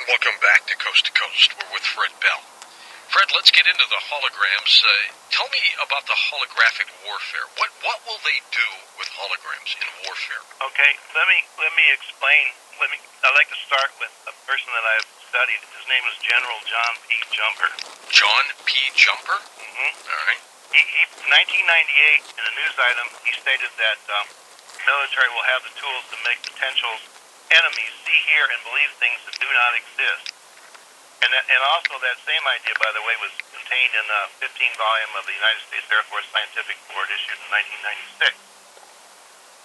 And welcome back to Coast. We're with Fred Bell. Fred, let's get into the holograms. Tell me about the holographic warfare. What will they do with holograms in warfare? Okay, let me explain. I'd like to start with a person that I've studied. His name is General John P. Jumper. John P. Jumper? Mm-hmm. All right. He 1998, in a news item, he stated that the military will have the tools to make potential enemies see, hear, and believe things that do not exist. And also that same idea, by the way, was contained in a 15-volume of the United States Air Force Scientific Report issued in 1996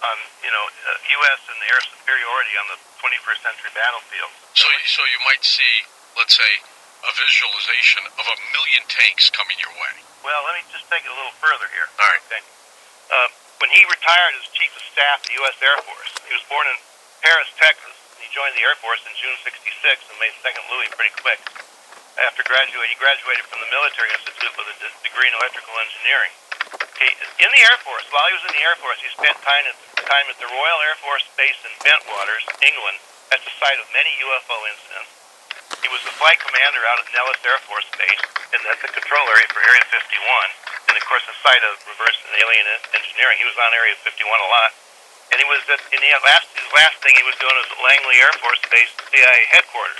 on, U.S. and air superiority on the 21st century battlefield. So you might see, let's say, a visualization of 1 million tanks coming your way. Well, let me just take it a little further here. All right. Okay. When he retired as Chief of Staff of the U.S. Air Force, he was born in Paris, Texas. He joined the Air Force in June '66 and made second Louis pretty quick. After graduating, he graduated from the Military Institute with a degree in electrical engineering. Okay, in the Air Force, while he was in the Air Force, he spent time at the Royal Air Force Base in Bentwaters, England, at the site of many UFO incidents. He was the flight commander out at Nellis Air Force Base, and that's the control area for Area 51, and of course the site of reverse alien engineering. He was on Area 51 a lot. And he was his last thing he was doing was at Langley Air Force Base, CIA headquarters.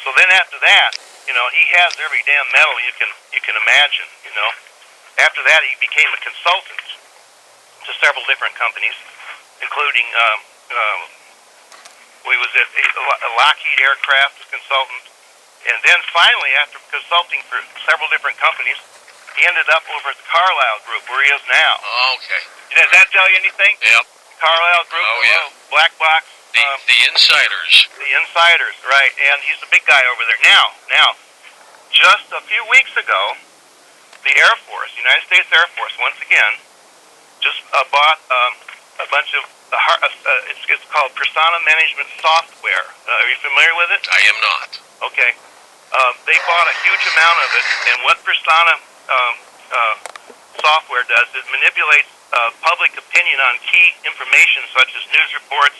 So then after that, he has every damn medal you can imagine. After that, he became a consultant to several different companies, including he was at a Lockheed Aircraft consultant, and then finally, after consulting for several different companies, he ended up over at the Carlyle Group, where he is now. Oh, okay. Does that tell you anything? Yep. Carlyle Group, oh yeah, black box. The insiders. The insiders, right? And he's the big guy over there now. Just a few weeks ago, the Air Force, United States Air Force, once again, just bought a bunch of it's called Persona Management Software. Are you familiar with it? I am not. Okay. They bought a huge amount of it, and what Persona software does is manipulates public opinion on key information such as news reports,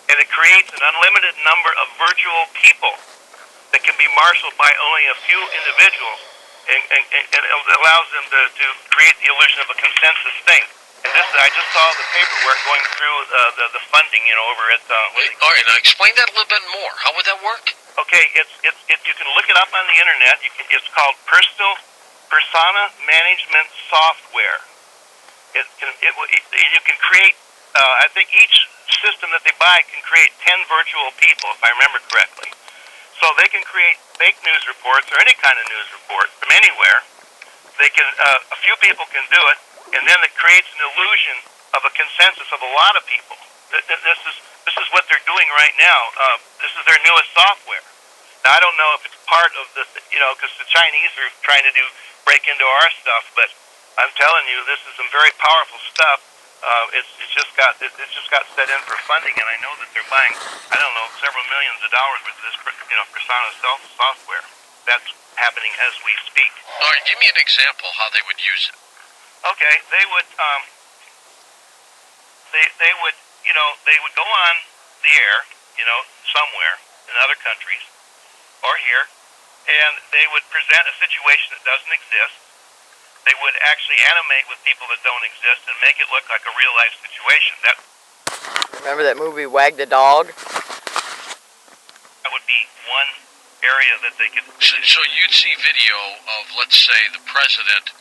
and it creates an unlimited number of virtual people that can be marshaled by only a few individuals, and it allows them to create the illusion of a consensus thing. And I just saw the paperwork going through the funding, over at. All right, now explain that a little bit more. How would that work? Okay, you can look it up on the internet. It's called Persona Management Software. You can create. I think each system that they buy can create 10 virtual people, if I remember correctly. So they can create fake news reports or any kind of news report from anywhere. They can. A few people can do it, and then it creates an illusion of a consensus of a lot of people. This is what they're doing right now. This is their newest software. Now I don't know if it's part of the, because the Chinese are trying to break into our stuff, but I'm telling you, this is some very powerful stuff. It's just got set in for funding, and I know that they're buying, several millions of dollars worth of this, Persona software. That's happening as we speak. All right, give me an example how they would use it. Okay, they would they would go on the air, somewhere in other countries or here, and they would present a situation that doesn't exist. They would actually animate with people that don't exist and make it look like a real-life situation. Remember that movie, Wag the Dog? That would be one area that they could... So you'd see video of, let's say, the president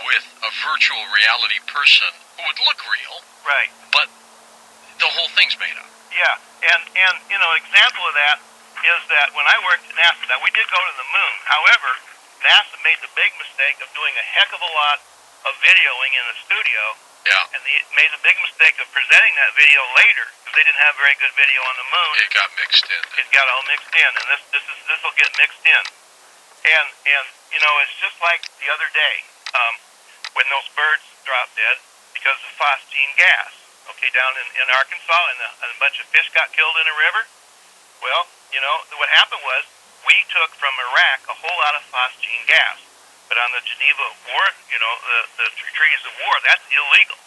with a virtual reality person who would look real. Right. But the whole thing's made up. Yeah, and example of that is that when I worked at NASA, now we did go to the moon. However, NASA made the big mistake of doing a heck of a lot of videoing in the studio. Yeah. And they made the big mistake of presenting that video later because they didn't have very good video on the moon. It got mixed in. It got all mixed in, and this will get mixed in. And it's just like the other day when those birds dropped dead because of phosgene gas. Okay, down in Arkansas, and a bunch of fish got killed in a river. Well, what happened was we took from Iraq a whole lot of phosgene gas, but on the Geneva War, the treaties of war, that's illegal.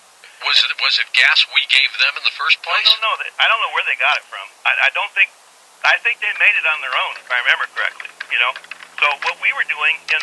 Was it gas we gave them in the first place? No. I don't know where they got it from. I don't think I think they made it on their own, if I remember correctly. You know, so what we were doing in